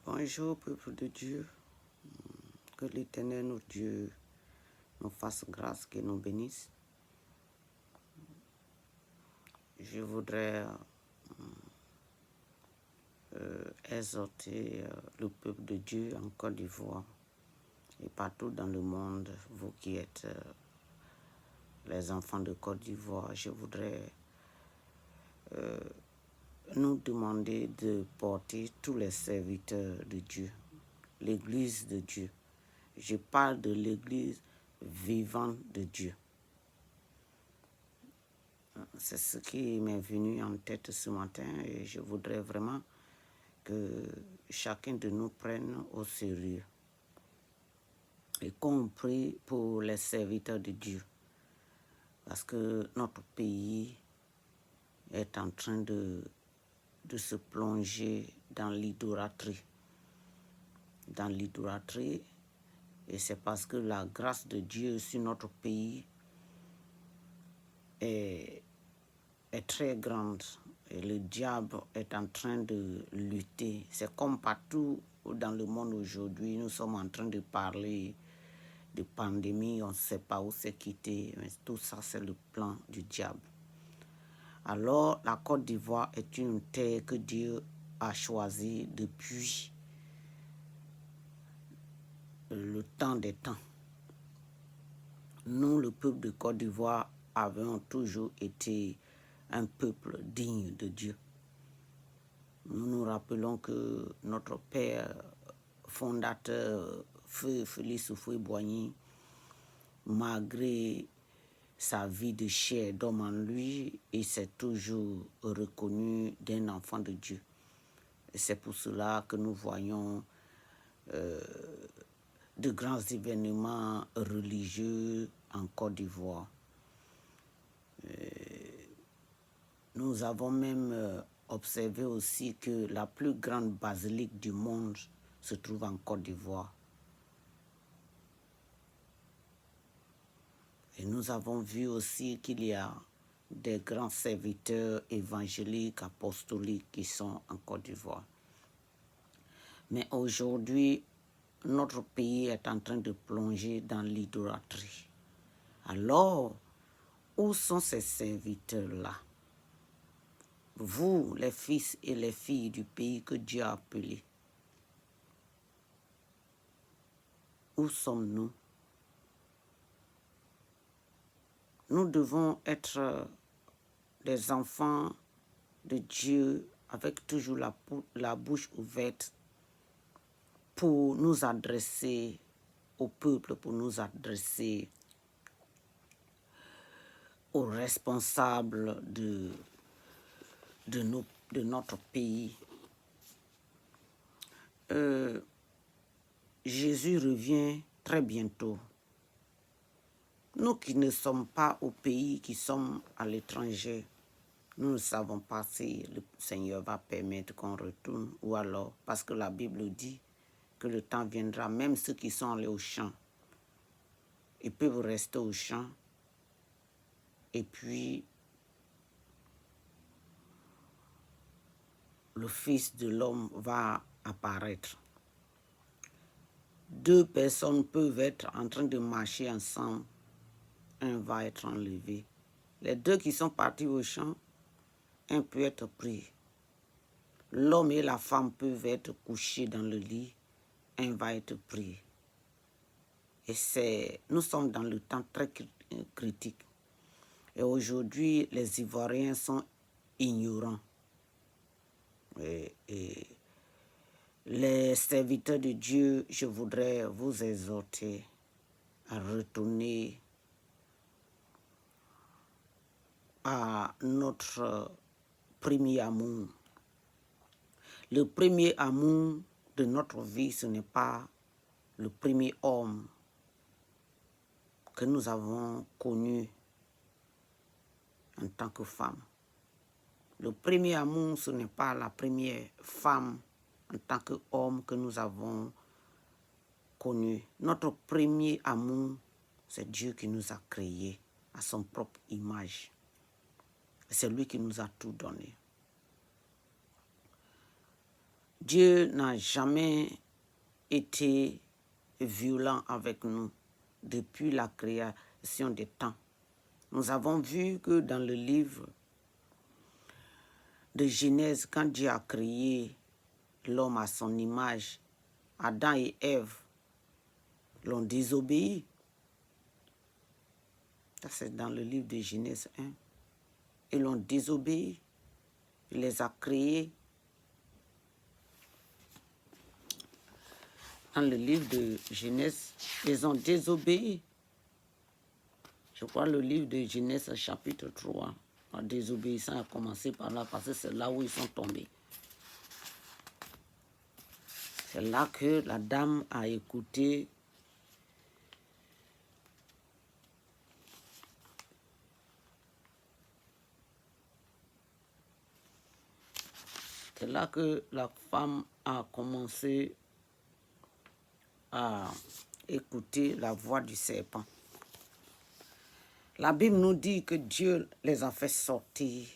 Bonjour, peuple de Dieu. Que l'Éternel, notre Dieu, nous fasse grâce, qu'il nous bénisse. Je voudrais exhorter le peuple de Dieu en Côte d'Ivoire et partout dans le monde, vous qui êtes les enfants de Côte d'Ivoire. Je voudrais nous demander de porter tous les serviteurs de Dieu, l'Église de Dieu. Je parle de l'Église vivante de Dieu. C'est ce qui m'est venu en tête ce matin et je voudrais vraiment que chacun de nous prenne au sérieux et qu'on prie pour les serviteurs de Dieu parce que notre pays est en train de se plonger dans l'idolâtrie. Et c'est parce que la grâce de Dieu sur notre pays est très grande et le diable est en train de lutter. C'est comme partout dans le monde aujourd'hui, nous sommes en train de parler de pandémie, on ne sait pas où c'est quitté, mais tout ça c'est le plan du diable. Alors la Côte d'Ivoire est une terre que Dieu a choisie depuis le temps des temps. Nous, le peuple de Côte d'Ivoire, avons toujours été un peuple digne de Dieu. Nous nous rappelons que notre père fondateur, Feu Félix Houphouët-Boigny, malgré sa vie de chair d'homme en lui, il s'est toujours reconnu d'un enfant de Dieu. Et c'est pour cela que nous voyons de grands événements religieux en Côte d'Ivoire. Nous avons même observé aussi que la plus grande basilique du monde se trouve en Côte d'Ivoire. Et nous avons vu aussi qu'il y a des grands serviteurs évangéliques, apostoliques qui sont en Côte d'Ivoire. Mais aujourd'hui, notre pays est en train de plonger dans l'idolâtrie. Alors, où sont ces serviteurs-là? Vous, les fils et les filles du pays que Dieu a appelés, où sommes-nous? Nous devons être des enfants de Dieu avec toujours la bouche ouverte pour nous adresser au peuple, pour nous adresser aux responsables de notre pays. Jésus revient très bientôt. Nous qui ne sommes pas au pays, qui sommes à l'étranger, nous ne savons pas si le Seigneur va permettre qu'on retourne ou alors, parce que la Bible dit que le temps viendra, même ceux qui sont allés au champ, ils peuvent rester au champ et puis le Fils de l'homme va apparaître. Deux personnes peuvent être en train de marcher ensemble, un va être enlevé. Les deux qui sont partis au champ, un peut être pris. L'homme et la femme peuvent être couchés dans le lit, un va être pris. Et nous sommes dans le temps très critique. Et aujourd'hui, les Ivoiriens sont ignorants. Et les serviteurs de Dieu, je voudrais vous exhorter à retourner à notre premier amour. Le premier amour de notre vie, ce n'est pas le premier homme que nous avons connu en tant que femme. Le premier amour, ce n'est pas la première femme en tant qu'homme que nous avons connu. Notre premier amour, c'est Dieu qui nous a créés à son propre image. C'est lui qui nous a tout donné. Dieu n'a jamais été violent avec nous depuis la création des temps. Nous avons vu que dans le livre de Genèse, quand Dieu a créé l'homme à son image, Adam et Ève l'ont désobéi. Ça, c'est dans le livre de Genèse 1. Ils l'ont désobéi. Il les a créés. Dans le livre de Genèse, ils ont désobéi. Je crois le livre de Genèse chapitre 3. La désobéissance a commencé par là parce que c'est là où ils sont tombés. C'est là que la dame a écouté c'est là que la femme a commencé à écouter la voix du serpent. La Bible nous dit que Dieu les a fait sortir,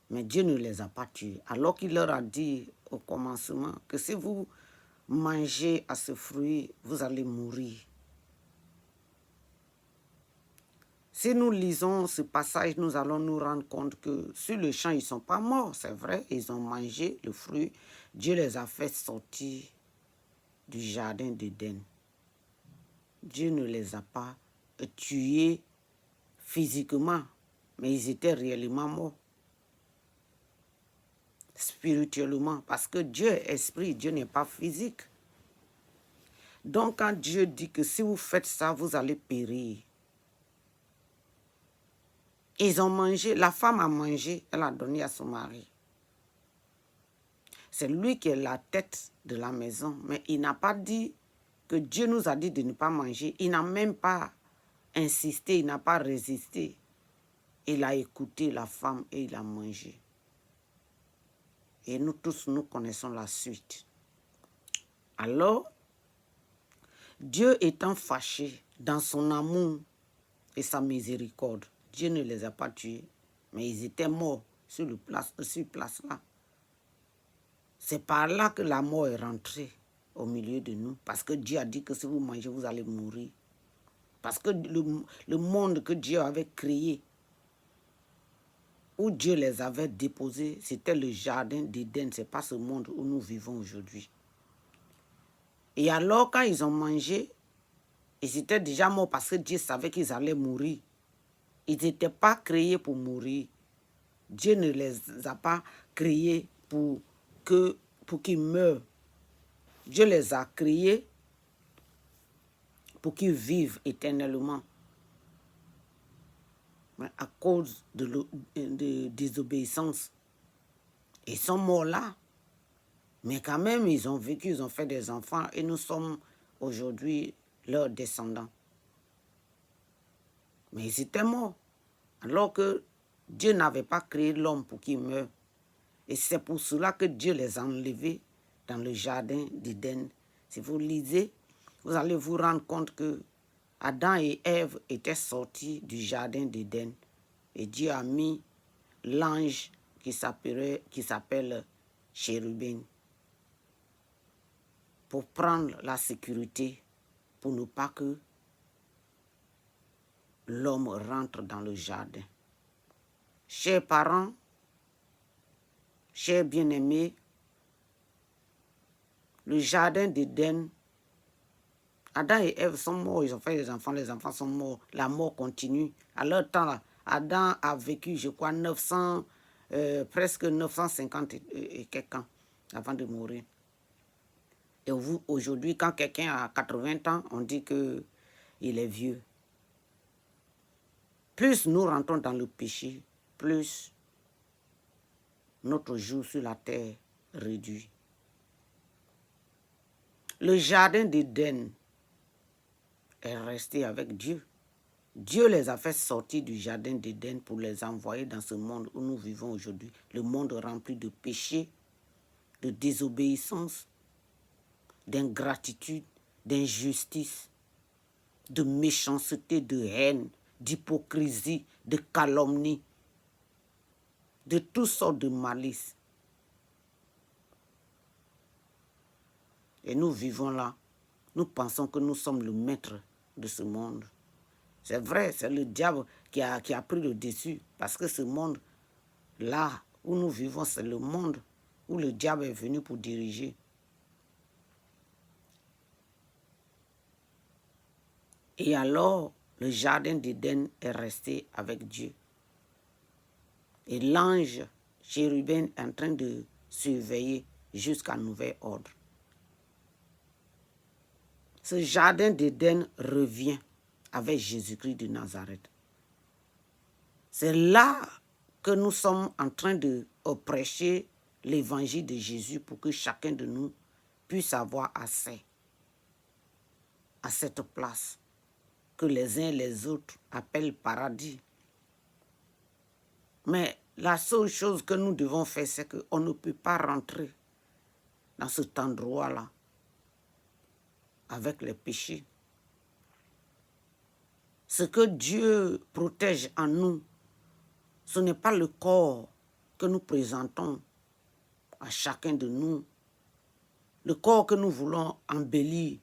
mais Dieu ne les a pas tués. Alors qu'il leur a dit au commencement que si vous mangez à ce fruit, vous allez mourir. Si nous lisons ce passage, nous allons nous rendre compte que sur le champ, ils ne sont pas morts, c'est vrai, ils ont mangé le fruit. Dieu les a fait sortir du jardin d'Éden. Dieu ne les a pas tués physiquement, mais ils étaient réellement morts. Spirituellement, parce que Dieu est esprit, Dieu n'est pas physique. Donc quand Dieu dit que si vous faites ça, vous allez périr. Ils ont mangé, la femme a mangé, elle a donné à son mari. C'est lui qui est la tête de la maison, mais il n'a pas dit que Dieu nous a dit de ne pas manger. Il n'a même pas insisté, il n'a pas résisté. Il a écouté la femme et il a mangé. Et nous tous, nous connaissons la suite. Alors, Dieu étant fâché dans son amour et sa miséricorde, Dieu ne les a pas tués, mais ils étaient morts sur place là. C'est par là que la mort est rentrée au milieu de nous, parce que Dieu a dit que si vous mangez, vous allez mourir. Parce que le monde que Dieu avait créé, où Dieu les avait déposés, c'était le jardin d'Éden, ce n'est pas ce monde où nous vivons aujourd'hui. Et alors, quand ils ont mangé, ils étaient déjà morts parce que Dieu savait qu'ils allaient mourir. Ils n'étaient pas créés pour mourir. Dieu ne les a pas créés pour qu'ils meurent. Dieu les a créés pour qu'ils vivent éternellement. Mais à cause de désobéissance, ils sont morts là. Mais quand même, ils ont vécu, ils ont fait des enfants et nous sommes aujourd'hui leurs descendants. Mais ils étaient morts. Alors que Dieu n'avait pas créé l'homme pour qu'il meure. Et c'est pour cela que Dieu les a enlevés dans le jardin d'Éden. Si vous lisez, vous allez vous rendre compte que Adam et Ève étaient sortis du jardin d'Éden. Et Dieu a mis l'ange qui s'appelle Chérubin pour prendre la sécurité, pour ne pas que l'homme rentre dans le jardin. Chers parents, chers bien-aimés, le jardin d'Éden, Adam et Ève sont morts, ils ont fait des enfants, les enfants sont morts, la mort continue. À leur temps, là, Adam a vécu, je crois, presque 950 et quelques ans avant de mourir. Et aujourd'hui, quand quelqu'un a 80 ans, on dit qu'il est vieux. Plus nous rentrons dans le péché, plus notre jour sur la terre réduit. Le jardin d'Éden est resté avec Dieu. Dieu les a fait sortir du jardin d'Éden pour les envoyer dans ce monde où nous vivons aujourd'hui. Le monde rempli de péché, de désobéissance, d'ingratitude, d'injustice, de méchanceté, de haine, d'hypocrisie, de calomnie, de toutes sortes de malices. Et nous vivons là. Nous pensons que nous sommes le maître de ce monde. C'est vrai, c'est le diable qui a pris le dessus. Parce que ce monde, là où nous vivons, c'est le monde où le diable est venu pour diriger. Et alors, le jardin d'Éden est resté avec Dieu. Et l'ange chérubin est en train de surveiller jusqu'à nouvel ordre. Ce jardin d'Éden revient avec Jésus-Christ de Nazareth. C'est là que nous sommes en train de prêcher l'évangile de Jésus pour que chacun de nous puisse avoir accès à cette place que les uns et les autres appellent paradis. Mais la seule chose que nous devons faire, c'est qu'on ne peut pas rentrer dans cet endroit-là avec les péchés. Ce que Dieu protège en nous, ce n'est pas le corps que nous présentons à chacun de nous, le corps que nous voulons embellir,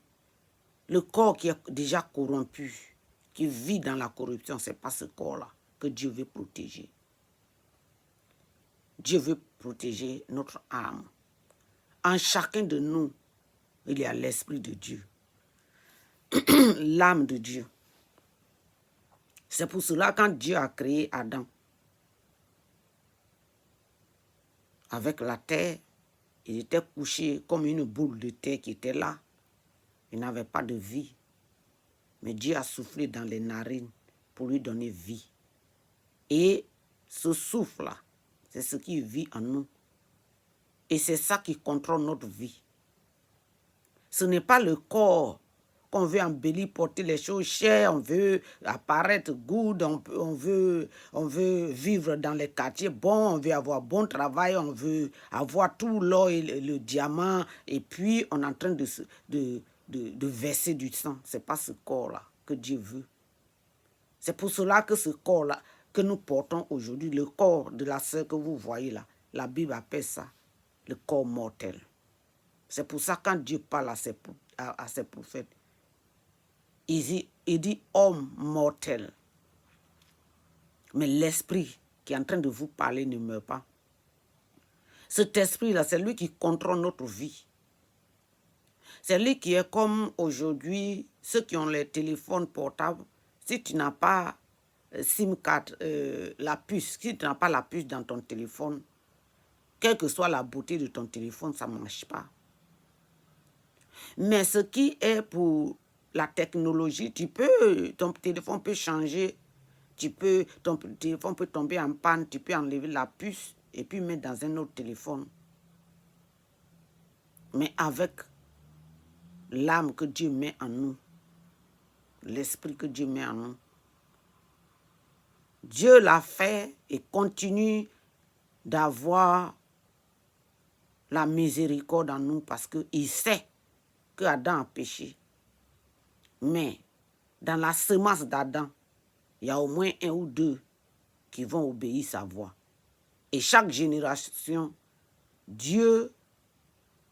le corps qui est déjà corrompu, qui vit dans la corruption, ce n'est pas ce corps-là que Dieu veut protéger. Dieu veut protéger notre âme. En chacun de nous, il y a l'Esprit de Dieu, l'âme de Dieu. C'est pour cela quand Dieu a créé Adam, avec la terre, il était couché comme une boule de terre qui était là. Il n'avait pas de vie. Mais Dieu a soufflé dans les narines pour lui donner vie. Et ce souffle-là, c'est ce qui vit en nous. Et c'est ça qui contrôle notre vie. Ce n'est pas le corps qu'on veut embellir, porter les choses chères, on veut apparaître good, on veut vivre dans les quartiers bons, on veut avoir bon travail, on veut avoir tout l'or et le diamant, et puis on est en train de verser du sang. Ce n'est pas ce corps-là que Dieu veut. C'est pour cela que ce corps-là que nous portons aujourd'hui, le corps de la sœur que vous voyez là, la Bible appelle ça le corps mortel. C'est pour ça que quand Dieu parle à ses prophètes, il dit homme mortel. Mais l'esprit qui est en train de vous parler ne meurt pas. Cet esprit-là, c'est lui qui contrôle notre vie. C'est lui qui est comme aujourd'hui, ceux qui ont les téléphones portables. Si tu n'as pas SIM card, la puce, si tu n'as pas la puce dans ton téléphone, quelle que soit la beauté de ton téléphone, ça ne marche pas. Mais ce qui est pour la technologie, ton téléphone peut changer, ton téléphone peut tomber en panne, tu peux enlever la puce et puis mettre dans un autre téléphone. Mais avec l'âme que Dieu met en nous, l'esprit que Dieu met en nous, Dieu l'a fait et continue d'avoir la miséricorde en nous parce qu'il sait que Adam a péché. Mais dans la semence d'Adam, il y a au moins un ou deux qui vont obéir sa voix. Et chaque génération, Dieu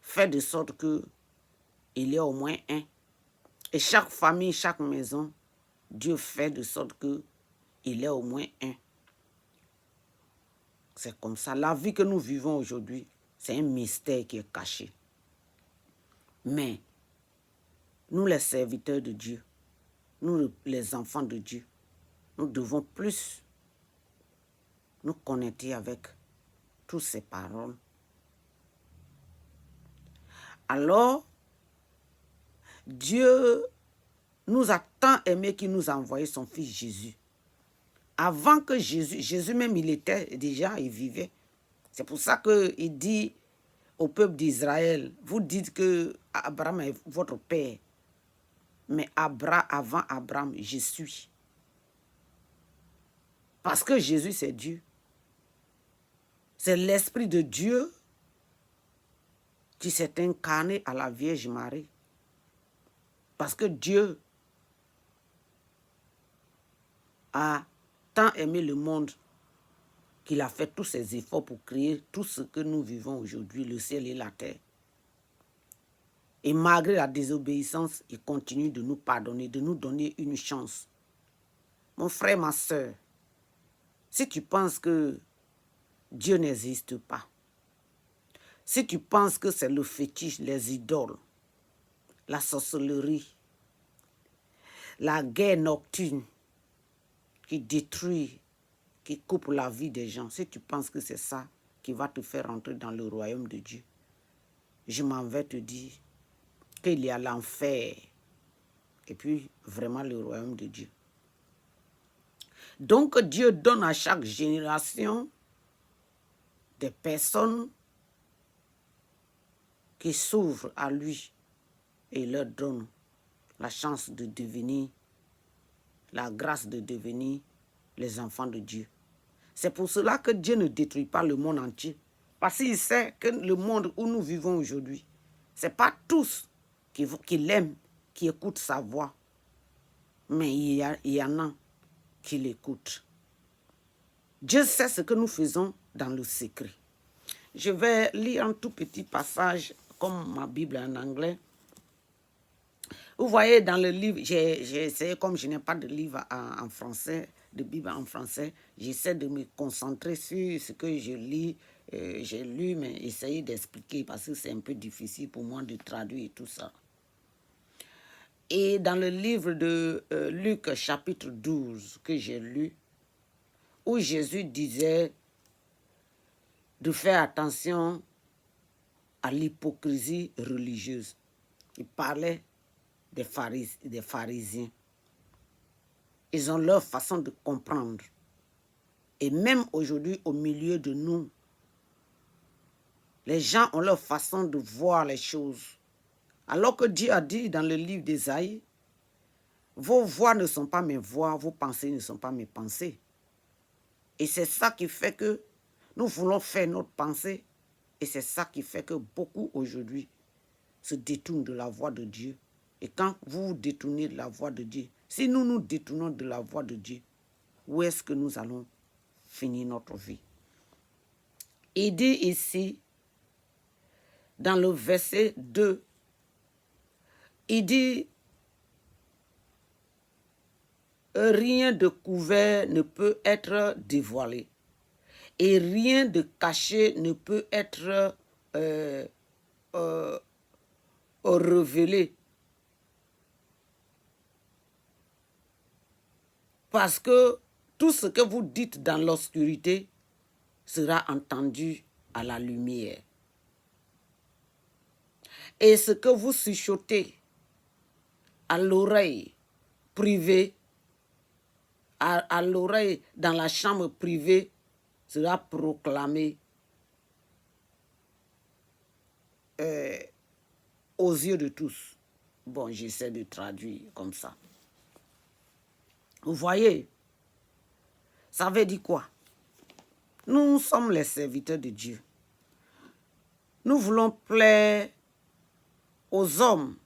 fait de sorte qu'il y ait au moins un. Et chaque famille, chaque maison, Dieu fait de sorte qu'il y ait au moins un. C'est comme ça. La vie que nous vivons aujourd'hui, c'est un mystère qui est caché. Mais nous, les serviteurs de Dieu, nous, les enfants de Dieu, nous devons plus nous connecter avec toutes ces paroles. Alors, Dieu nous a tant aimés qu'il nous a envoyé son fils Jésus. Avant que Jésus même, il était déjà, il vivait. C'est pour ça qu'il dit au peuple d'Israël, vous dites que Abraham est votre père. Mais avant Abraham, je suis. Parce que Jésus, c'est Dieu. C'est l'Esprit de Dieu qui s'est incarné à la Vierge Marie. Parce que Dieu a tant aimé le monde qu'il a fait tous ses efforts pour créer tout ce que nous vivons aujourd'hui, le ciel et la terre. Et malgré la désobéissance, il continue de nous pardonner, de nous donner une chance. Mon frère, ma soeur, si tu penses que Dieu n'existe pas, si tu penses que c'est le fétiche, les idoles, la sorcellerie, la guerre nocturne qui détruit, qui coupe la vie des gens, si tu penses que c'est ça qui va te faire entrer dans le royaume de Dieu, je m'en vais te dire qu'il y a l'enfer et puis vraiment le royaume de Dieu. Donc Dieu donne à chaque génération des personnes qui s'ouvrent à lui et leur donne la chance de devenir, la grâce de devenir les enfants de Dieu. C'est pour cela que Dieu ne détruit pas le monde entier. Parce qu'il sait que le monde où nous vivons aujourd'hui, ce n'est pas tous qui l'aiment, qui écoutent sa voix. Mais il y en a qui l'écoutent. Dieu sait ce que nous faisons dans le secret. Je vais lire un tout petit passage, comme ma Bible en anglais. Vous voyez, dans le livre, j'ai essayé, comme je n'ai pas de livre en français, de Bible en français, j'essaie de me concentrer sur ce que je lis. J'ai lu, mais essayer d'expliquer parce que c'est un peu difficile pour moi de traduire et tout ça. Et dans le livre de Luc, chapitre 12, que j'ai lu, où Jésus disait de faire attention à l'hypocrisie religieuse. Il parlait des pharisiens. Ils ont leur façon de comprendre. Et même aujourd'hui, au milieu de nous, les gens ont leur façon de voir les choses. Alors que Dieu a dit dans le livre d'Ésaïe, vos voix ne sont pas mes voix, vos pensées ne sont pas mes pensées. Et c'est ça qui fait que nous voulons faire notre pensée. Et c'est ça qui fait que beaucoup aujourd'hui se détournent de la voix de Dieu. Et quand vous vous détournez de la voix de Dieu, si nous nous détournons de la voix de Dieu, où est-ce que nous allons finir notre vie? Il dit ici, dans le verset 2, il dit, rien de couvert ne peut être dévoilé et rien de caché ne peut être révélé. Parce que tout ce que vous dites dans l'obscurité sera entendu à la lumière. Et ce que vous chuchotez à l'oreille privée, à l'oreille dans la chambre privée, sera proclamé aux yeux de tous. Bon, j'essaie de traduire comme ça. Vous voyez, ça veut dire quoi? Nous sommes les serviteurs de Dieu. Nous voulons plaire aux hommes.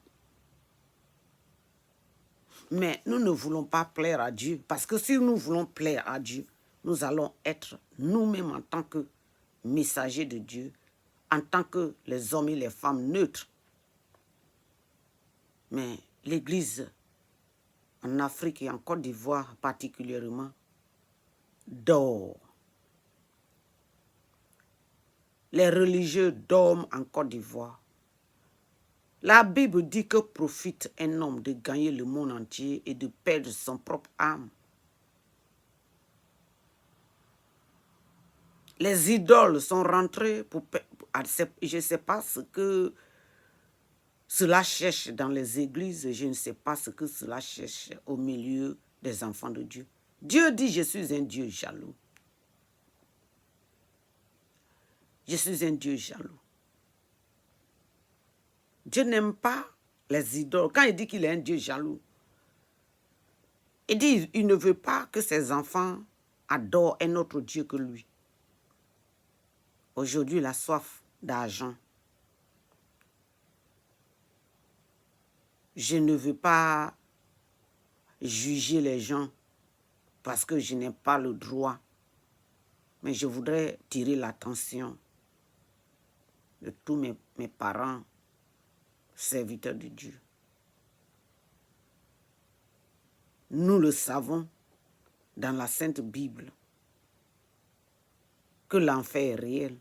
Mais nous ne voulons pas plaire à Dieu. Parce que si nous voulons plaire à Dieu, nous allons être nous-mêmes en tant que messagers de Dieu, en tant que les hommes et les femmes neutres. Mais l'Église en Afrique et en Côte d'Ivoire particulièrement dort. Les religieux dorment en Côte d'Ivoire. La Bible dit que profite un homme de gagner le monde entier et de perdre son propre âme. Les idoles sont rentrées pour... Je ne sais pas ce que cela cherche dans les églises. Je ne sais pas ce que cela cherche au milieu des enfants de Dieu. Dieu dit, je suis un Dieu jaloux. Je suis un Dieu jaloux. Dieu n'aime pas les idoles. Quand il dit qu'il est un Dieu jaloux, il dit qu'il ne veut pas que ses enfants adorent un autre Dieu que lui. Aujourd'hui, la soif d'argent. Je ne veux pas juger les gens parce que je n'ai pas le droit. Mais je voudrais tirer l'attention de tous mes parents serviteurs de Dieu. Nous le savons dans la Sainte Bible que l'enfer est réel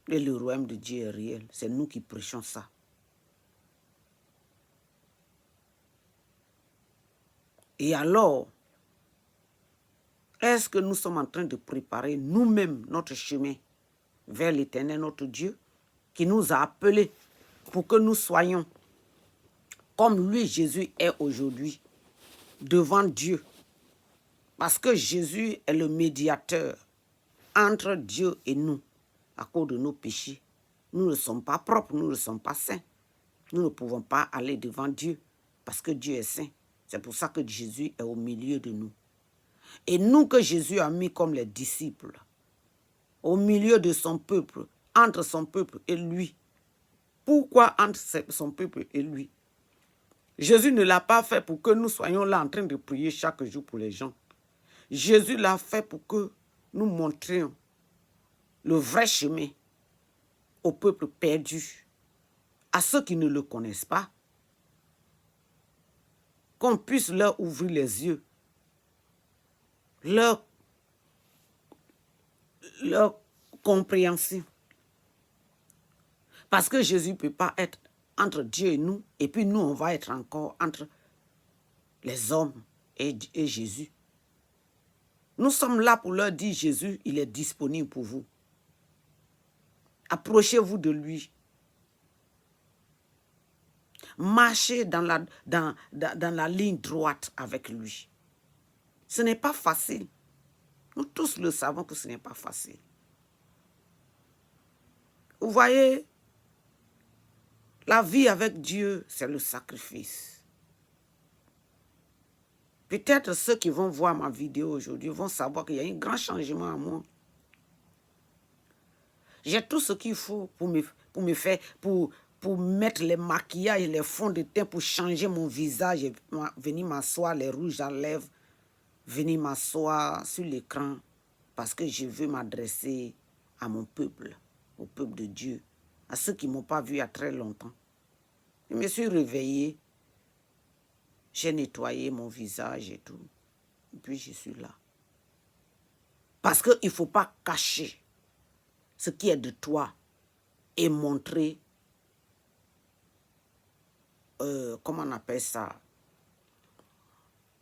et le royaume de Dieu est réel. C'est nous qui prêchons ça. Et alors, est-ce que nous sommes en train de préparer nous-mêmes notre chemin vers l'Éternel, notre Dieu, qui nous a appelés pour que nous soyons comme lui, Jésus, est aujourd'hui, devant Dieu. Parce que Jésus est le médiateur entre Dieu et nous, à cause de nos péchés. Nous ne sommes pas propres, nous ne sommes pas saints. Nous ne pouvons pas aller devant Dieu, parce que Dieu est saint. C'est pour ça que Jésus est au milieu de nous. Et nous que Jésus a mis comme les disciples, au milieu de son peuple, entre son peuple et lui. Pourquoi entre son peuple et lui? Jésus ne l'a pas fait pour que nous soyons là en train de prier chaque jour pour les gens. Jésus l'a fait pour que nous montrions le vrai chemin au peuple perdu, à ceux qui ne le connaissent pas, qu'on puisse leur ouvrir les yeux, leur compréhension. Parce que Jésus ne peut pas être entre Dieu et nous, et puis nous, on va être encore entre les hommes et Jésus. Nous sommes là pour leur dire, Jésus, il est disponible pour vous. Approchez-vous de lui. Marchez dans la ligne droite avec lui. Ce n'est pas facile. Nous tous le savons que ce n'est pas facile. Vous voyez, la vie avec Dieu, c'est le sacrifice. Peut-être ceux qui vont voir ma vidéo aujourd'hui vont savoir qu'il y a un grand changement en moi. J'ai tout ce qu'il faut pour mettre les maquillages, les fonds de teint, pour changer mon visage et venir m'asseoir, les rouges à lèvres, venir m'asseoir sur l'écran parce que je veux m'adresser à mon peuple, au peuple de Dieu, à ceux qui ne m'ont pas vu il y a très longtemps. Je me suis réveillée, j'ai nettoyé mon visage et tout, et puis je suis là. Parce qu'il ne faut pas cacher ce qui est de toi et montrer, comment on appelle ça,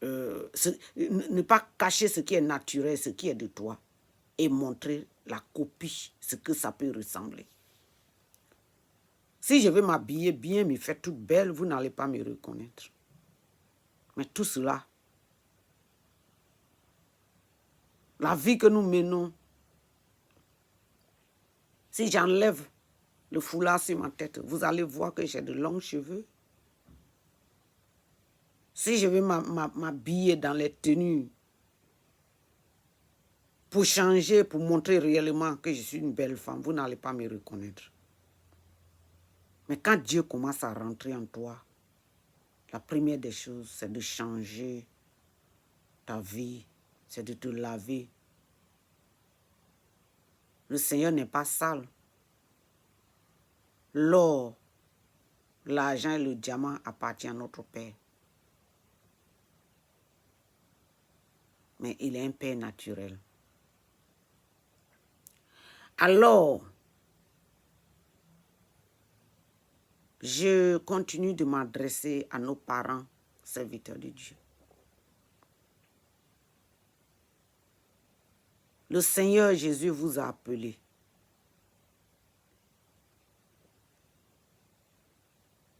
ne pas cacher ce qui est naturel, ce qui est de toi, et montrer la copie, ce que ça peut ressembler. Si je veux m'habiller bien, me faire toute belle, vous n'allez pas me reconnaître. Mais tout cela, la vie que nous menons, si j'enlève le foulard sur ma tête, vous allez voir que j'ai de longs cheveux. Si je veux m'habiller dans les tenues pour changer, pour montrer réellement que je suis une belle femme, vous n'allez pas me reconnaître. Mais quand Dieu commence à rentrer en toi, la première des choses, c'est de changer ta vie, c'est de te laver. Le Seigneur n'est pas sale. L'or, l'argent et le diamant appartiennent à notre Père. Mais il est un Père naturel. Alors, je continue de m'adresser à nos parents, serviteurs de Dieu. Le Seigneur Jésus vous a appelé.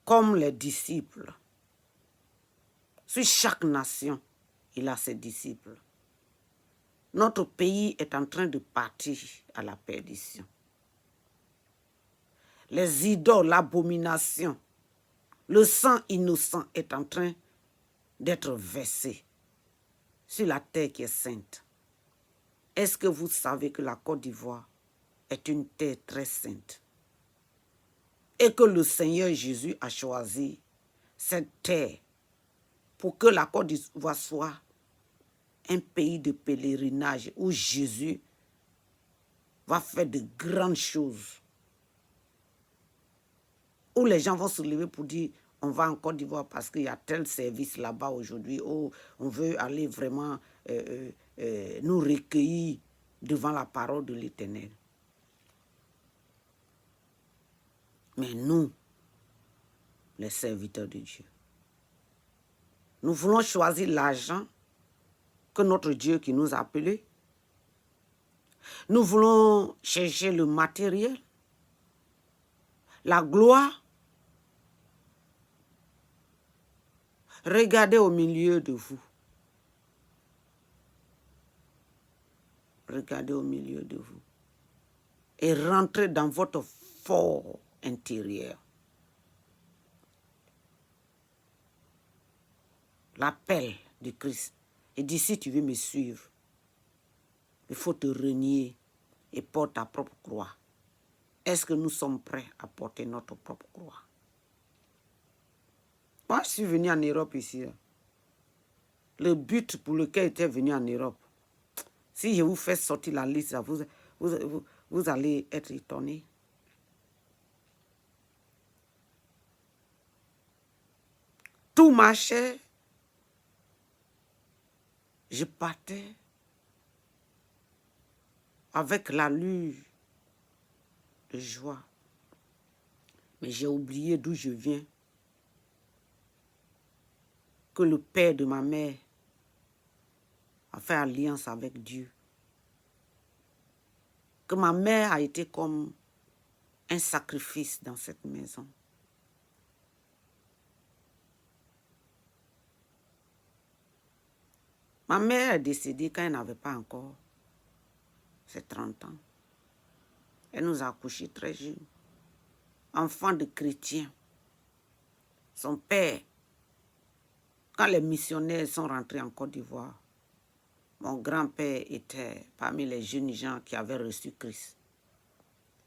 Comme les disciples. Sur chaque nation, il a ses disciples. Notre pays est en train de partir à la perdition. Les idoles, l'abomination, le sang innocent est en train d'être versé sur la terre qui est sainte. Est-ce que vous savez que la Côte d'Ivoire est une terre très sainte? Et que le Seigneur Jésus a choisi cette terre pour que la Côte d'Ivoire soit un pays de pèlerinage où Jésus va faire de grandes choses. Où les gens vont se lever pour dire, on va en Côte d'Ivoire parce qu'il y a tel service là-bas aujourd'hui, où on veut aller vraiment nous recueillir devant la parole de l'Éternel. Mais nous, les serviteurs de Dieu, nous voulons choisir l'argent que notre Dieu qui nous a appelés. Nous voulons chercher le matériel, la gloire. Regardez au milieu de vous. Regardez au milieu de vous. Et rentrez dans votre fort intérieur. L'appel de Christ. Et dit, si tu veux me suivre, il faut te renier et porter ta propre croix. Est-ce que nous sommes prêts à porter notre propre croix? Moi, je suis venu en Europe ici. Le but pour lequel j'étais venu en Europe, si je vous fais sortir la liste, vous allez être étonnés. Tout marchait. Je partais avec l'allure de joie. Mais j'ai oublié d'où je viens. Que le père de ma mère a fait alliance avec Dieu. Que ma mère a été comme un sacrifice dans cette maison. Ma mère est décédée quand elle n'avait pas encore ses 30 ans. Elle nous a accouchés très jeunes. Enfants de chrétiens. Son père, quand les missionnaires sont rentrés en Côte d'Ivoire, mon grand-père était parmi les jeunes gens qui avaient reçu Christ.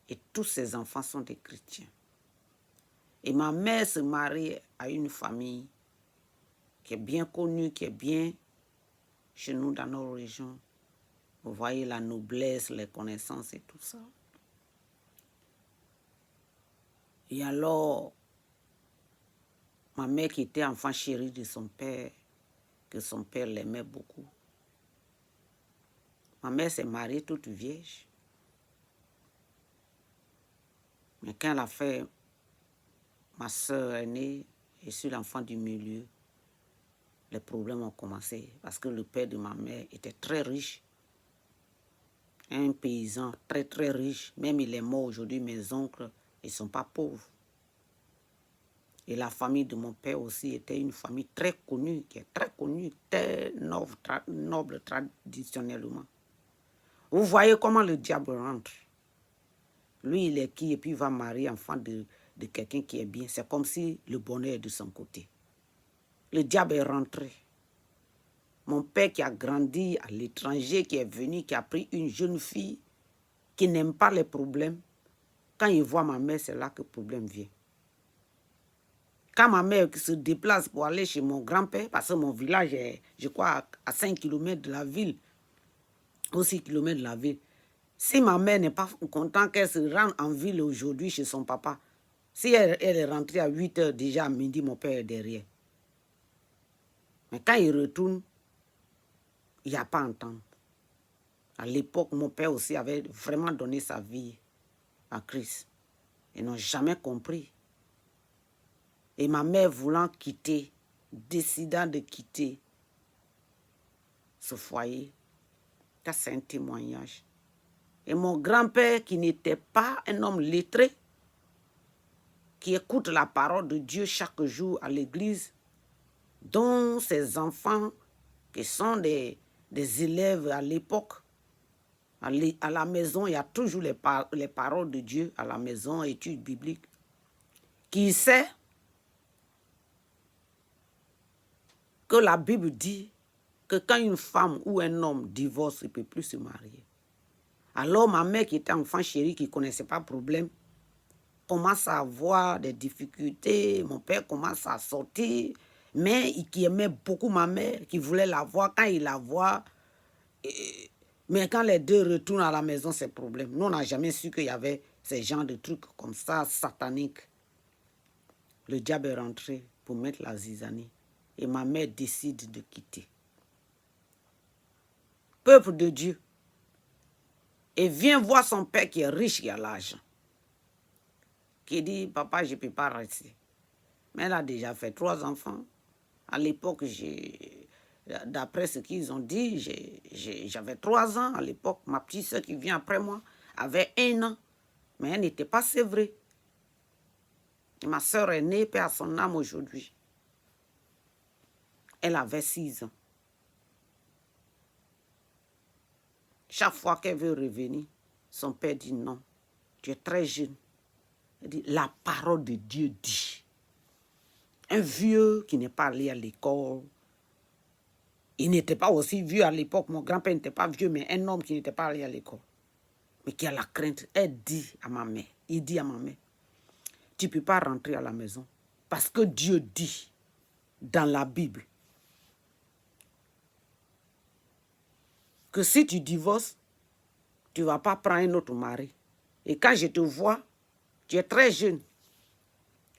Et tous ses enfants sont des chrétiens. Et ma mère se marie à une famille qui est bien connue, qui est bien chez nous dans nos régions. Vous voyez la noblesse, les connaissances et tout ça. Et alors, ma mère qui était enfant chérie de son père, que son père l'aimait beaucoup. Ma mère s'est mariée toute vierge. Mais quand elle a fait, ma soeur aînée, je suis l'enfant du milieu, les problèmes ont commencé parce que le père de ma mère était très riche. Un paysan très très riche. Même il est mort aujourd'hui, mes oncles, ils ne sont pas pauvres. Et la famille de mon père aussi était une famille très connue, qui est très connue, très noble traditionnellement. Vous voyez comment le diable rentre. Lui, il est qui et puis il va marier enfant de quelqu'un qui est bien. C'est comme si le bonheur est de son côté. Le diable est rentré. Mon père qui a grandi à l'étranger, qui est venu, qui a pris une jeune fille, qui n'aime pas les problèmes. Quand il voit ma mère, c'est là que le problème vient. Quand ma mère se déplace pour aller chez mon grand-père, parce que mon village est, je crois, à 5 km de la ville, ou 6 km de la ville. Si ma mère n'est pas contente qu'elle se rende en ville aujourd'hui chez son papa, si elle est rentrée à 8 heures, déjà à midi, mon père est derrière. Mais quand il retourne, il n'y a pas entente. À l'époque, mon père aussi avait vraiment donné sa vie à Christ. Ils n'ont jamais compris. Et ma mère voulant quitter, décidant de quitter ce foyer, ça c'est un témoignage. Et mon grand-père qui n'était pas un homme lettré, qui écoute la parole de Dieu chaque jour à l'église, dont ses enfants, qui sont des élèves à l'époque, à la maison, il y a toujours les paroles de Dieu à la maison, études bibliques, qui sait que la Bible dit que quand une femme ou un homme divorce, il ne peut plus se marier. Alors ma mère qui était enfant chérie, qui ne connaissait pas le problème, commence à avoir des difficultés, mon père commence à sortir, mais qui aimait beaucoup ma mère, qui voulait la voir, quand il la voit, mais quand les deux retournent à la maison, c'est problème. Nous, on n'a jamais su qu'il y avait ces genres de trucs comme ça, sataniques. le diable est rentré pour mettre la zizanie. Et ma mère décide de quitter. Peuple de Dieu. Et vient voir son père qui est riche, qui a l'argent. Qui dit, papa, je ne peux pas rester. Mais elle a déjà fait 3 enfants. À l'époque, d'après ce qu'ils ont dit, j'avais 3 ans à l'époque. Ma petite soeur qui vient après moi avait 1 an. Mais elle n'était pas sévrée. Ma soeur est née, paix à son âme aujourd'hui. Elle avait 6 ans. Chaque fois qu'elle veut revenir, son père dit non, tu es très jeune. Elle dit, la parole de Dieu dit. Un vieux qui n'est pas allé à l'école, il n'était pas aussi vieux à l'époque, mon grand-père n'était pas vieux, mais un homme qui n'était pas allé à l'école, mais qui a la crainte, elle dit à ma mère, il dit à ma mère, tu ne peux pas rentrer à la maison, parce que Dieu dit dans la Bible que si tu divorces, tu ne vas pas prendre un autre mari. Et quand je te vois, tu es très jeune.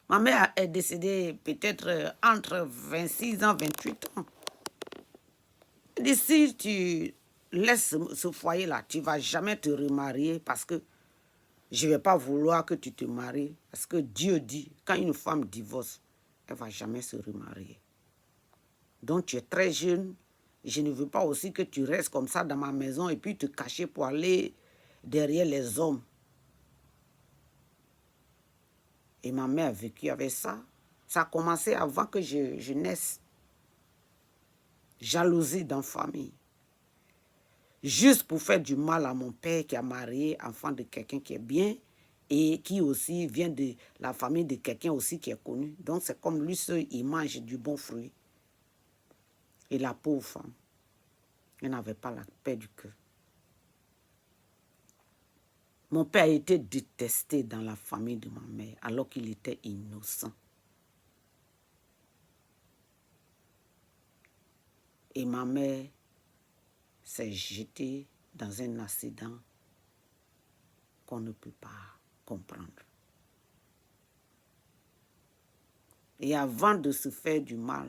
Ma mère est décédée peut-être entre 26 ans et 28 ans. Elle dit, si tu laisses ce foyer-là, tu ne vas jamais te remarier parce que je ne vais pas vouloir que tu te maries. Parce que Dieu dit, quand une femme divorce, elle ne va jamais se remarier. Donc tu es très jeune. Je ne veux pas aussi que tu restes comme ça dans ma maison et puis te cacher pour aller derrière les hommes. Et ma mère a vécu avec ça. Ça a commencé avant que je naisse. Jalousie dans la famille. Juste pour faire du mal à mon père qui a marié enfant de quelqu'un qui est bien et qui aussi vient de la famille de quelqu'un aussi qui est connu. Donc c'est comme lui seul, il mange du bon fruit. Et la pauvre femme, elle n'avait pas la paix du cœur. Mon père a été détesté dans la famille de ma mère alors qu'il était innocent. Et ma mère s'est jetée dans un accident qu'on ne peut pas comprendre. Et avant de se faire du mal,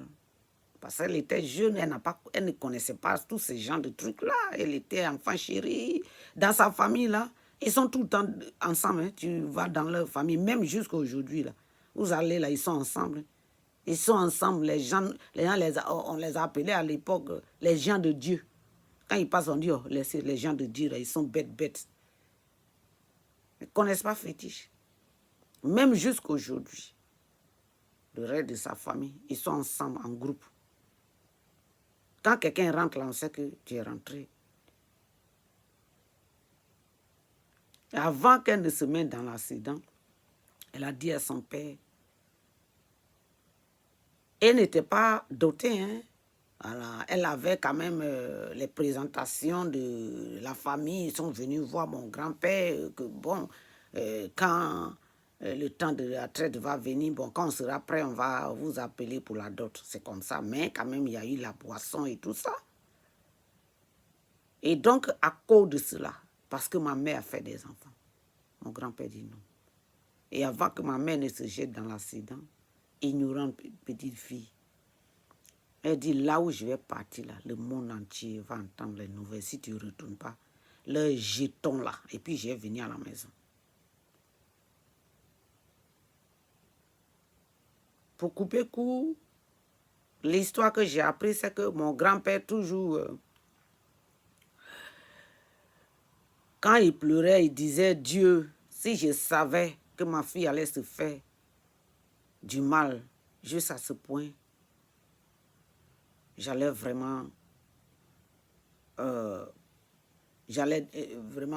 parce qu'elle était jeune, elle ne connaissait pas tous ces genres de trucs-là. Elle était enfant chérie. Dans sa famille, là, ils sont tout le temps ensemble. Hein. Tu vas dans leur famille, même jusqu'à aujourd'hui, là. Vous allez là, ils sont ensemble. Ils sont ensemble. On les a appelés à l'époque les gens de Dieu. Quand ils passent, on dit, oh, les gens de Dieu, là, ils sont bêtes. Ils ne connaissent pas fétiche. Même jusqu'à aujourd'hui, le reste de sa famille, ils sont ensemble en groupe. Quand quelqu'un rentre là, on sait que tu es rentré. Et avant qu'elle ne se mette dans l'accident, elle a dit à son père, elle n'était pas dotée, hein. Voilà. Elle avait quand même les présentations de la famille. Ils sont venus voir mon grand-père, que bon, quand le temps de la traite va venir, bon, quand on sera prêt, on va vous appeler pour la dot. C'est comme ça. Mais quand même, il y a eu la boisson et tout ça. Et donc, à cause de cela, parce que ma mère a fait des enfants, mon grand-père dit non. Et avant que ma mère ne se jette dans l'accident, ignorante petite fille, elle dit, là où je vais partir, là, le monde entier va entendre les nouvelles. Si tu ne retournes pas, le jeton là, et puis je vais venir à la maison. Pour couper court, l'histoire que j'ai appris, c'est que mon grand-père toujours, quand il pleurait, il disait, Dieu, si je savais que ma fille allait se faire du mal juste à ce point, j'allais vraiment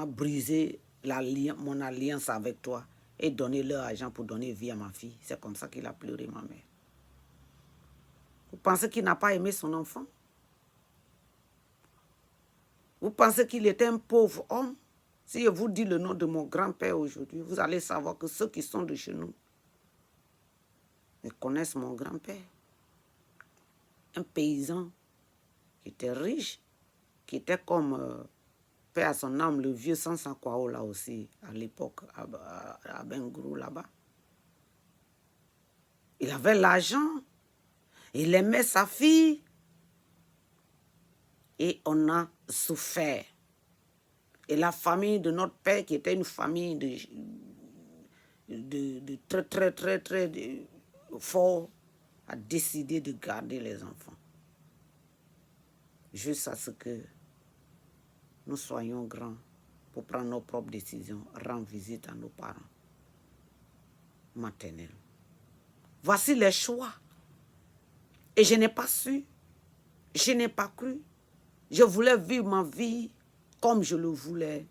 briser mon alliance avec toi et donner leur argent pour donner vie à ma fille. C'est comme ça qu'il a pleuré, ma mère. Vous pensez qu'il n'a pas aimé son enfant? Vous pensez qu'il était un pauvre homme? Si je vous dis le nom de mon grand-père aujourd'hui, vous allez savoir que ceux qui sont de chez nous, ils connaissent mon grand-père. Un paysan qui était riche, qui était comme, paix à son âme, le vieux Sansan Kwao là aussi, à l'époque, à Bengrou là-bas. Il avait l'argent. Il aimait sa fille. Et on a souffert. Et la famille de notre père, qui était une famille de très fort, a décidé de garder les enfants. Juste à ce que nous soyons grands pour prendre nos propres décisions, rendre visite à nos parents maternels. Voici les choix. Et je n'ai pas su, je n'ai pas cru. Je voulais vivre ma vie comme je le voulais.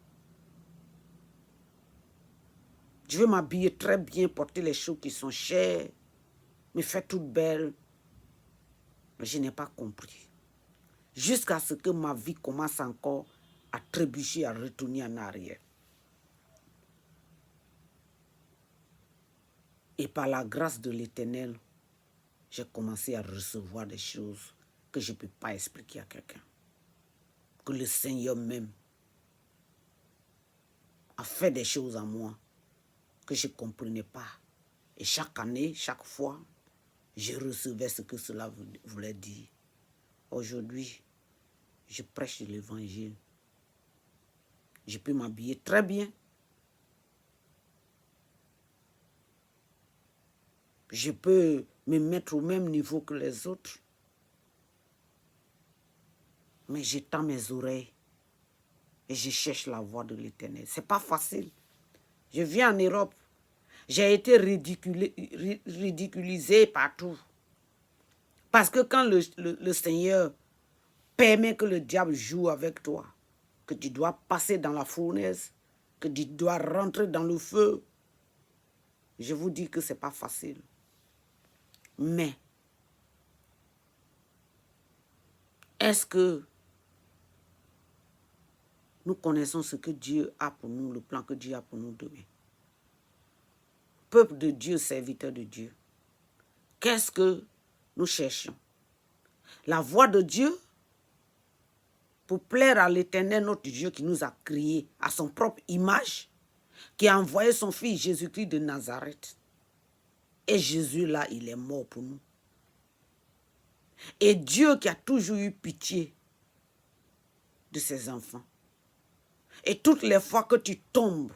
Je veux m'habiller très bien, porter les choses qui sont chères, me faire toute belle. Mais je n'ai pas compris. Jusqu'à ce que ma vie commence encore à trébucher, à retourner en arrière. Et par la grâce de l'Éternel, j'ai commencé à recevoir des choses que je ne peux pas expliquer à quelqu'un. Que le Seigneur même a fait des choses à moi que je ne comprenais pas. Et chaque année, chaque fois, je recevais ce que cela voulait dire. Aujourd'hui, je prêche l'évangile. Je peux m'habiller très bien. Je peux me mettre au même niveau que les autres. Mais j'étends mes oreilles et je cherche la voix de l'Éternel. Ce n'est pas facile. Je viens en Europe. J'ai été ridiculisé partout. Parce que quand le Seigneur permet que le diable joue avec toi, que tu dois passer dans la fournaise, que tu dois rentrer dans le feu, je vous dis que ce n'est pas facile. Mais, est-ce que nous connaissons ce que Dieu a pour nous, le plan que Dieu a pour nous demain? Peuple de Dieu, serviteur de Dieu, qu'est-ce que nous cherchons? La voix de Dieu pour plaire à l'Éternel, notre Dieu qui nous a créés à son propre image, qui a envoyé son fils Jésus-Christ de Nazareth. Et Jésus, là, il est mort pour nous. Et Dieu qui a toujours eu pitié de ses enfants. Et toutes les fois que tu tombes,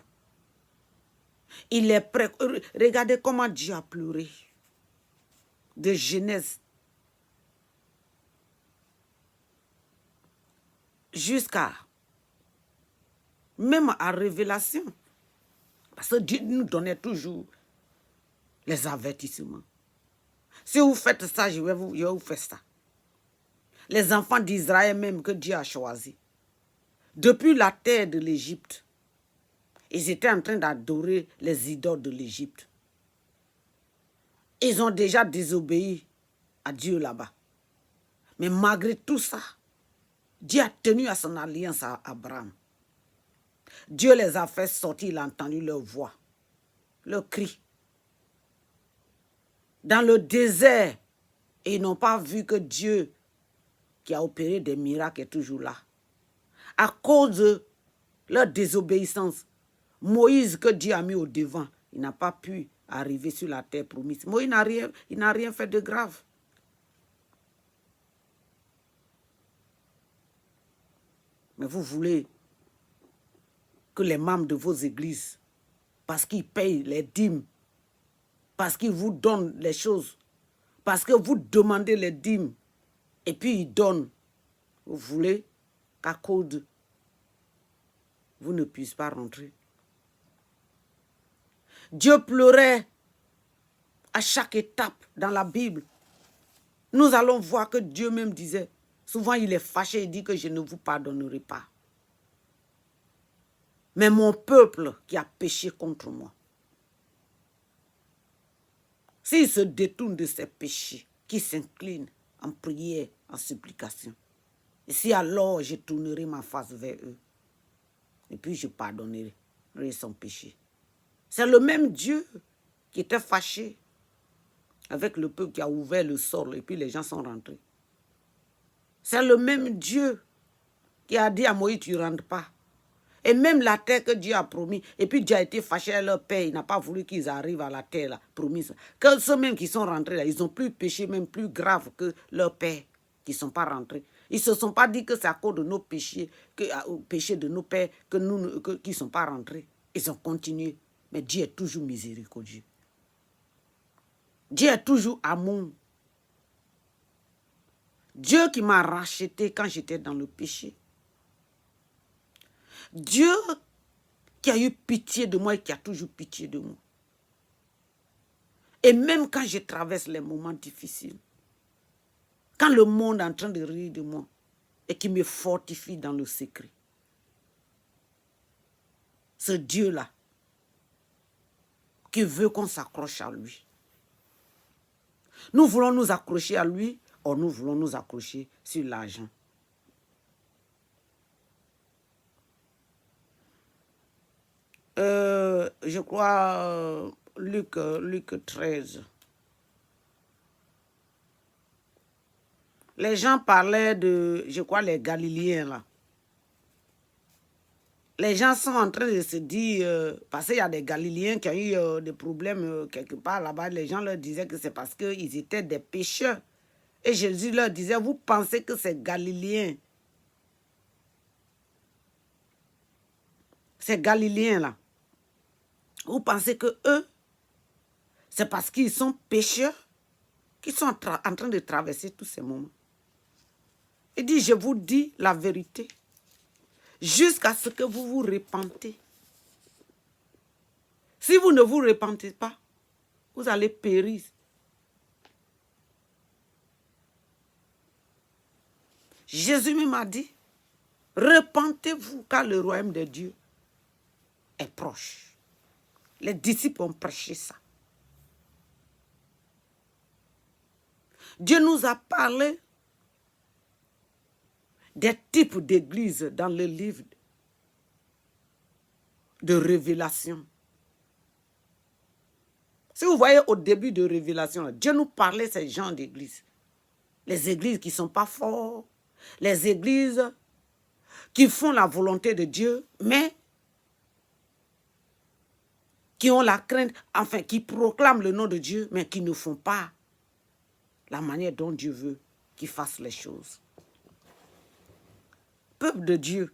il est prêt. Regardez comment Dieu a pleuré. De Genèse jusqu'à même à Révélation. Parce que Dieu nous donnait toujours les avertissements. Si vous faites ça, je vais vous faire ça. Les enfants d'Israël même que Dieu a choisis. Depuis la terre de l'Égypte, ils étaient en train d'adorer les idoles de l'Égypte. Ils ont déjà désobéi à Dieu là-bas. Mais malgré tout ça, Dieu a tenu à son alliance à Abraham. Dieu les a fait sortir, il a entendu leur voix, leur cri. Dans le désert, et ils n'ont pas vu que Dieu, qui a opéré des miracles, est toujours là. À cause de leur désobéissance, Moïse, que Dieu a mis au devant, il n'a pas pu arriver sur la terre promise. Moïse n'a rien fait de grave. Mais vous voulez que les membres de vos églises, parce qu'ils payent les dîmes, parce qu'ils vous donnent les choses, parce que vous demandez les dîmes, et puis ils donnent, vous voulez qu'à cause vous ne puissiez pas rentrer. Dieu pleurait à chaque étape dans la Bible. Nous allons voir que Dieu même disait, souvent il est fâché, il dit que je ne vous pardonnerai pas. Mais mon peuple qui a péché contre moi, s'il se détourne de ses péchés, qui s'incline en prière, en supplication, et si alors je tournerai ma face vers eux, et puis je pardonnerai son péché. C'est le même Dieu qui était fâché avec le peuple qui a ouvert le sort et puis les gens sont rentrés. C'est le même Dieu qui a dit à Moïse, tu ne rentres pas. Et même la terre que Dieu a promis, et puis Dieu a été fâché à leur père, il n'a pas voulu qu'ils arrivent à la terre là, promise. Que ceux même qui sont rentrés là, ils ont plus péché, même plus grave que leur père qui ne sont pas rentrés. Ils ne se sont pas dit que c'est à cause de nos péchés, au péché de nos pères, que nous qui ne sont pas rentrés. Ils ont continué. Mais Dieu est toujours miséricordieux. Dieu est toujours amour. Dieu qui m'a racheté quand j'étais dans le péché. Dieu qui a eu pitié de moi et qui a toujours pitié de moi. Et même quand je traverse les moments difficiles, quand le monde est en train de rire de moi et qui me fortifie dans le secret, ce Dieu-là qui veut qu'on s'accroche à lui. Nous voulons nous accrocher à lui ou nous voulons nous accrocher sur l'argent. Je crois Luc 13. Les gens parlaient de, je crois, les Galiléens là. Les gens sont en train de se dire, parce qu'il y a des Galiléens qui ont eu des problèmes quelque part là-bas, les gens leur disaient que c'est parce qu'ils étaient des pécheurs. Et Jésus leur disait, vous pensez que ces Galiléens là, vous pensez que eux, c'est parce qu'ils sont pécheurs qu'ils sont en train de traverser tous ces moments. Il dit, je vous dis la vérité, jusqu'à ce que vous vous repentez. Si vous ne vous repentez pas, vous allez périr. Jésus m'a dit, repentez-vous car le royaume de Dieu est proche. Les disciples ont prêché ça. Dieu nous a parlé des types d'églises dans le livre de Révélation. Si vous voyez au début de Révélation, Dieu nous parlait de ces genres d'églises. Les églises qui ne sont pas fortes, les églises qui font la volonté de Dieu, mais qui ont la crainte, enfin, qui proclament le nom de Dieu, mais qui ne font pas la manière dont Dieu veut qu'ils fassent les choses. Peuple de Dieu,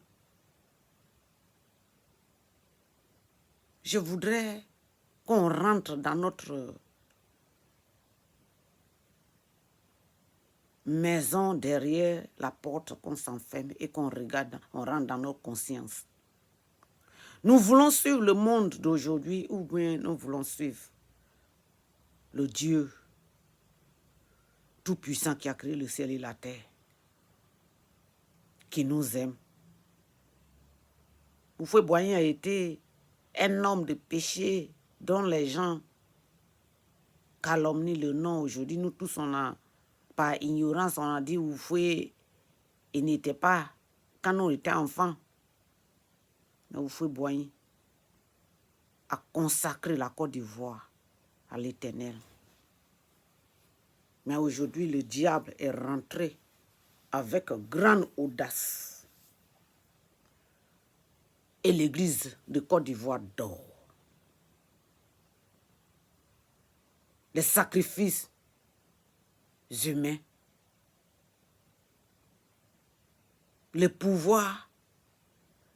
je voudrais qu'on rentre dans notre maison derrière la porte, qu'on s'enferme et qu'on regarde, on rentre dans notre conscience. Nous voulons suivre le monde d'aujourd'hui ou bien nous voulons suivre le Dieu tout-puissant qui a créé le ciel et la terre, qui nous aime. Oufoué Boigny a été un homme de péché dont les gens calomnient le nom. Aujourd'hui, nous tous, on a, par ignorance, on a dit Oufoué, il n'était pas, quand on était enfant. Mais Oufoué Boigny a consacré la Côte d'Ivoire à l'Éternel. Mais aujourd'hui, le diable est rentré avec grande audace. Et l'église de Côte d'Ivoire dort. Les sacrifices humains, le pouvoir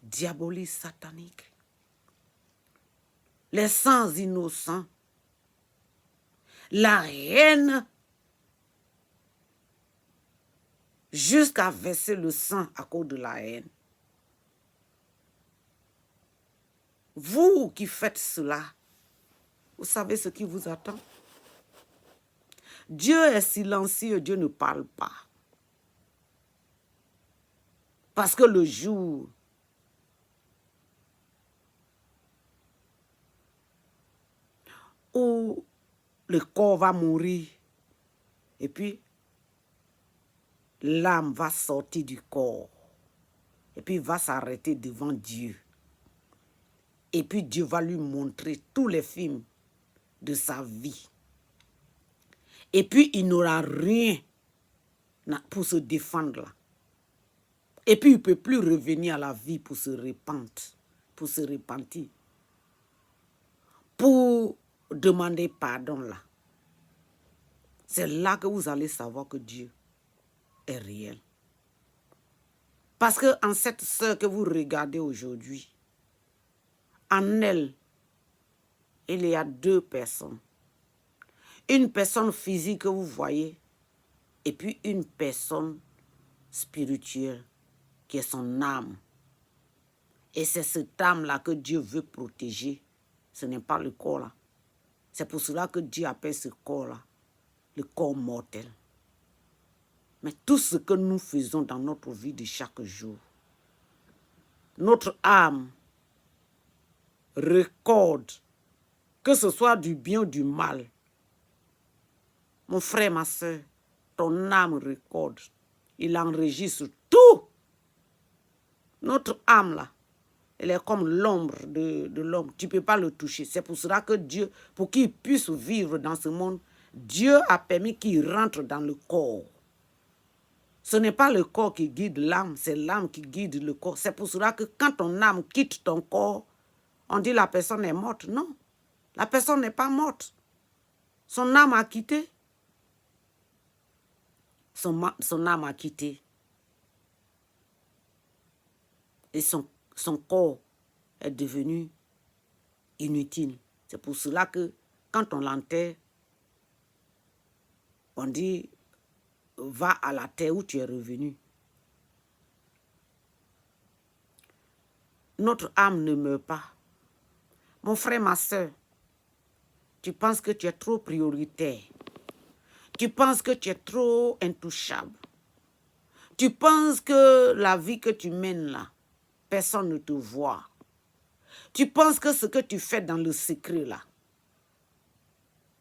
diabolique satanique, les sangs innocents, la haine, jusqu'à verser le sang à cause de la haine. Vous qui faites cela, vous savez ce qui vous attend? Dieu est silencieux, Dieu ne parle pas. Parce que le jour où le corps va mourir, et puis l'âme va sortir du corps, et puis va s'arrêter devant Dieu. Et puis Dieu va lui montrer tous les films de sa vie. Et puis il n'aura rien pour se défendre là. Et puis il ne peut plus revenir à la vie pour se répandre. pour se repentir, pour demander pardon là. C'est là que vous allez savoir que Dieu est réel. Parce qu'en cette sœur que vous regardez aujourd'hui, en elle, il y a deux personnes. Une personne physique que vous voyez et puis une personne spirituelle qui est son âme. Et c'est cette âme-là que Dieu veut protéger. Ce n'est pas le corps-là. C'est pour cela que Dieu appelle ce corps-là le corps mortel. Mais tout ce que nous faisons dans notre vie de chaque jour, notre âme recorde, que ce soit du bien ou du mal. Mon frère, ma soeur, ton âme recorde. Il enregistre tout. Notre âme, là, elle est comme l'ombre de l'homme. Tu ne peux pas le toucher. C'est pour cela que Dieu, pour qu'il puisse vivre dans ce monde, Dieu a permis qu'il rentre dans le corps. Ce n'est pas le corps qui guide l'âme, c'est l'âme qui guide le corps. C'est pour cela que quand ton âme quitte ton corps, on dit la personne est morte. Non, la personne n'est pas morte. Son âme a quitté. Son âme a quitté. Et son corps est devenu inutile. C'est pour cela que quand on l'enterre, on dit va à la terre où tu es revenu. Notre âme ne meurt pas. Mon frère, ma soeur, tu penses que tu es trop prioritaire. Tu penses que tu es trop intouchable. Tu penses que la vie que tu mènes là, personne ne te voit. Tu penses que ce que tu fais dans le secret là,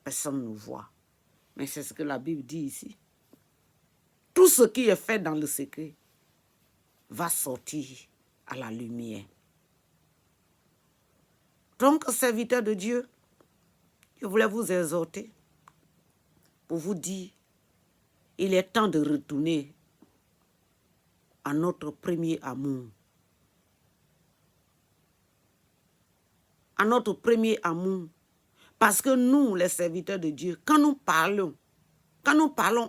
personne ne voit. Mais c'est ce que la Bible dit ici. Tout ce qui est fait dans le secret va sortir à la lumière. Donc, serviteur de Dieu, je voulais vous exhorter pour vous dire, il est temps de retourner à notre premier amour. À notre premier amour. Parce que nous, les serviteurs de Dieu, quand nous parlons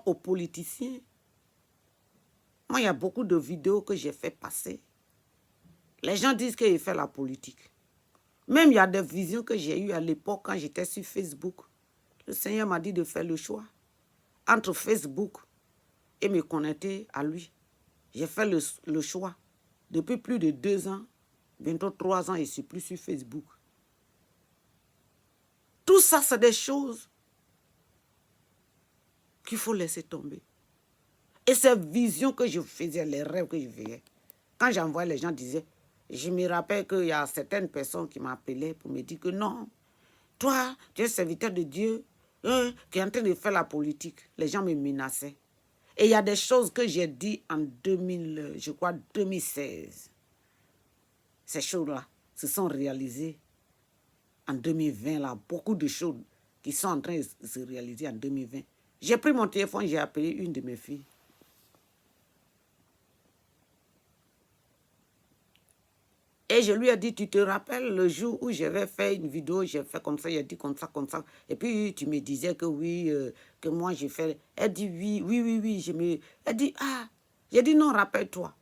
aux politiciens, moi, il y a beaucoup de vidéos que j'ai fait passer. Les gens disent qu'ils font la politique. Même il y a des visions que j'ai eues à l'époque quand j'étais sur Facebook. Le Seigneur m'a dit de faire le choix entre Facebook et me connecter à lui. J'ai fait le choix. Depuis plus de 2 ans, bientôt 3 ans, je ne suis plus sur Facebook. Tout ça, c'est des choses qu'il faut laisser tomber. Et ces visions que je faisais, les rêves que je faisais, quand j'envoyais, les gens disaient, je me rappelle qu'il y a certaines personnes qui m'appelaient pour me dire que non, toi, tu es serviteur de Dieu, qui est en train de faire la politique. Les gens me menaçaient. Et il y a des choses que j'ai dit en 2016. Ces choses-là se sont réalisées en 2020. Là, beaucoup de choses qui sont en train de se réaliser en 2020. J'ai pris mon téléphone, j'ai appelé une de mes filles. Et je lui ai dit, tu te rappelles le jour où j'avais fait une vidéo, j'ai fait comme ça, il a dit comme ça, comme ça. Et puis tu me disais que oui, que moi j'ai fait. Elle dit oui. Elle dit, ah, j'ai dit non, rappelle-toi.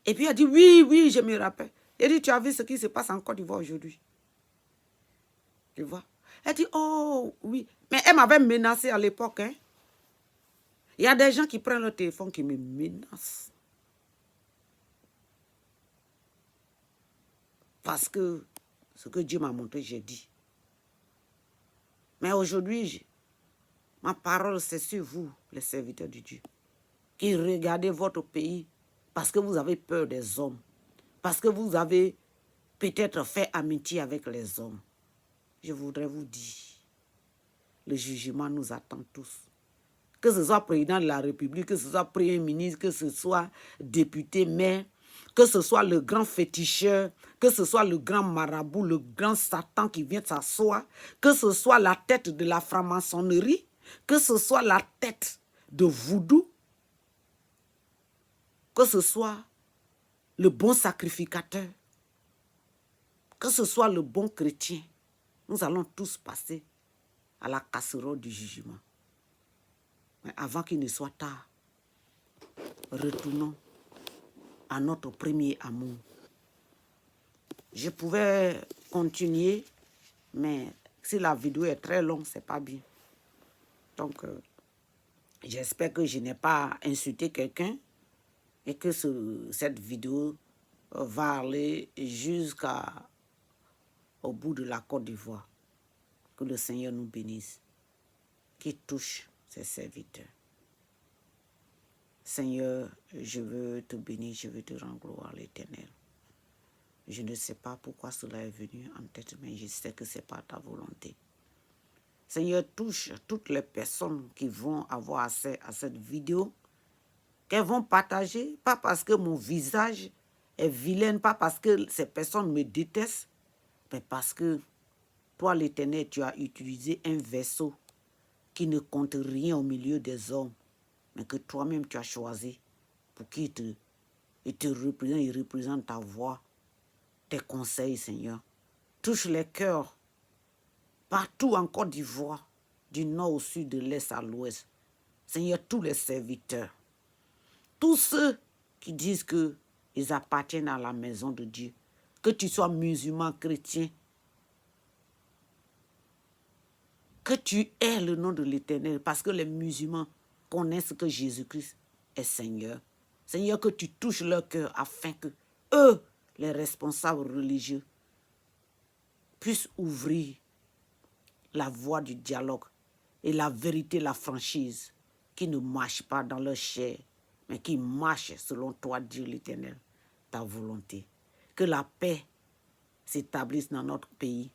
Et puis elle dit oui, je me rappelle. Elle dit, tu as vu ce qui se passe en Côte d'Ivoire aujourd'hui? Tu vois? Elle dit, oh oui. Mais elle m'avait menacé à l'époque. Hein? Il y a des gens qui prennent le téléphone qui me menacent. Parce que ce que Dieu m'a montré, j'ai dit. Mais aujourd'hui, ma parole, c'est sur vous, les serviteurs de Dieu, qui regardez votre pays parce que vous avez peur des hommes, parce que vous avez peut-être fait amitié avec les hommes. Je voudrais vous dire, le jugement nous attend tous. Que ce soit président de la République, que ce soit premier ministre, que ce soit député, maire, que ce soit le grand féticheur, que ce soit le grand marabout, le grand Satan qui vient s'asseoir, que ce soit la tête de la franc-maçonnerie, que ce soit la tête de voodoo, que ce soit le bon sacrificateur, que ce soit le bon chrétien, nous allons tous passer à la casserole du jugement. Mais avant qu'il ne soit tard, retournons à notre premier amour. Je pouvais continuer, mais si la vidéo est très longue, ce n'est pas bien. Donc, j'espère que je n'ai pas insulté quelqu'un et que cette vidéo va aller jusqu'au bout de la Côte d'Ivoire. Que le Seigneur nous bénisse, qui touche ses serviteurs. Seigneur, je veux te bénir, je veux te rendre gloire à l'Éternel. Je ne sais pas pourquoi cela est venu en tête, mais je sais que ce n'est pas ta volonté. Seigneur, touche toutes les personnes qui vont avoir accès à cette vidéo, qu'elles vont partager, pas parce que mon visage est vilain, pas parce que ces personnes me détestent, mais parce que toi, l'Éternel, tu as utilisé un vaisseau qui ne compte rien au milieu des hommes, mais que toi-même tu as choisi pour qu'il te représente, il représente ta voix, tes conseils, Seigneur. Touche les cœurs partout en Côte d'Ivoire, du nord au sud, de l'est à l'ouest. Seigneur, tous les serviteurs, tous ceux qui disent qu'ils appartiennent à la maison de Dieu, que tu sois musulman, chrétien, que tu aies le nom de l'Éternel, parce que les musulmans connaissent que Jésus-Christ est Seigneur. Seigneur, que tu touches leur cœur afin que eux, les responsables religieux, puissent ouvrir la voie du dialogue et la vérité, la franchise, qui ne marche pas dans leur chair, mais qui marche selon toi, Dieu l'Éternel, ta volonté. Que la paix s'établisse dans notre pays,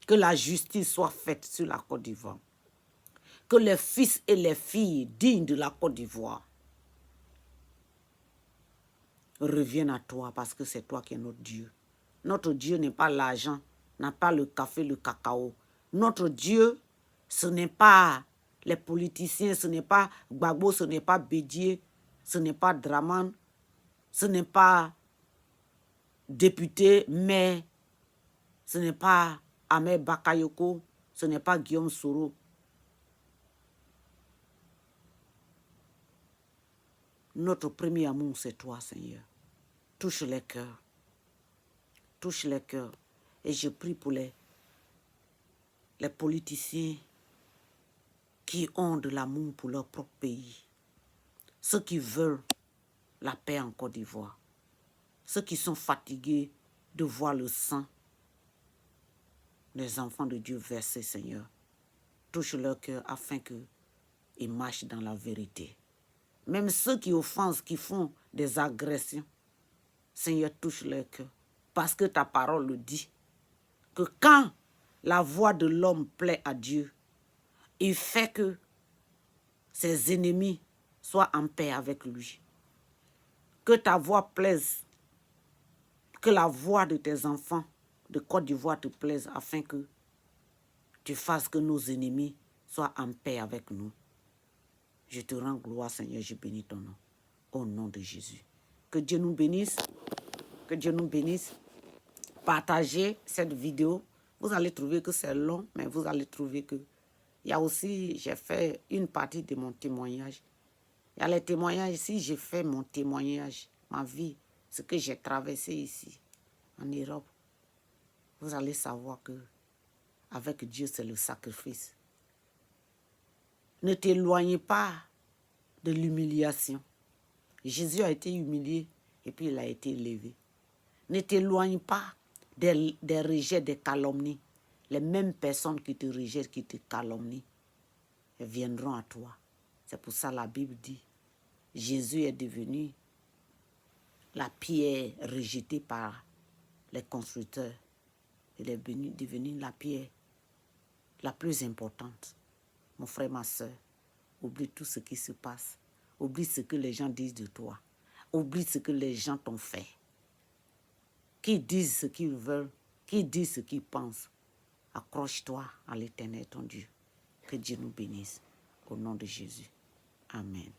que la justice soit faite sur la Côte d'Ivoire, que les fils et les filles dignes de la Côte d'Ivoire reviennent à toi, parce que c'est toi qui es notre Dieu. Notre Dieu n'est pas l'argent, n'a pas le café, le cacao. Notre Dieu, ce n'est pas les politiciens, ce n'est pas Gbagbo, ce n'est pas Bédié, ce n'est pas Draman, ce n'est pas député, mais ce n'est pas Ahmed Bakayoko, ce n'est pas Guillaume Soro. Notre premier amour, c'est toi, Seigneur. Touche les cœurs. Touche les cœurs. Et je prie pour les politiciens qui ont de l'amour pour leur propre pays. Ceux qui veulent la paix en Côte d'Ivoire. Ceux qui sont fatigués de voir le sang des enfants de Dieu versé, Seigneur. Touche leur cœur afin qu'ils marchent dans la vérité. Même ceux qui offensent, qui font des agressions, Seigneur, touche leur cœur. Parce que ta parole le dit, que quand la voix de l'homme plaît à Dieu, il fait que ses ennemis soient en paix avec lui. Que ta voix plaise, que la voix de tes enfants de Côte d'Ivoire te plaise, afin que tu fasses que nos ennemis soient en paix avec nous. Je te rends gloire, Seigneur, je bénis ton nom. Au nom de Jésus. Que Dieu nous bénisse. Que Dieu nous bénisse. Partagez cette vidéo. Vous allez trouver que c'est long, mais vous allez trouver que... Il y a aussi, j'ai fait une partie de mon témoignage. Il y a les témoignages ici, j'ai fait mon témoignage, ma vie, ce que j'ai traversé ici, en Europe. Vous allez savoir que avec Dieu, c'est le sacrifice. Ne t'éloignez pas de l'humiliation. Jésus a été humilié et puis il a été élevé. Ne t'éloigne pas des rejets, des calomnies. Les mêmes personnes qui te rejettent, qui te calomnient, elles viendront à toi. C'est pour ça que la Bible dit, Jésus est devenu la pierre rejetée par les constructeurs. Il est devenu la pierre la plus importante. Mon frère, ma soeur, oublie tout ce qui se passe. Oublie ce que les gens disent de toi. Oublie ce que les gens t'ont fait. Qui disent ce qu'ils veulent, qui disent ce qu'ils pensent. Accroche-toi à l'Éternel, ton Dieu. Que Dieu nous bénisse. Au nom de Jésus. Amen.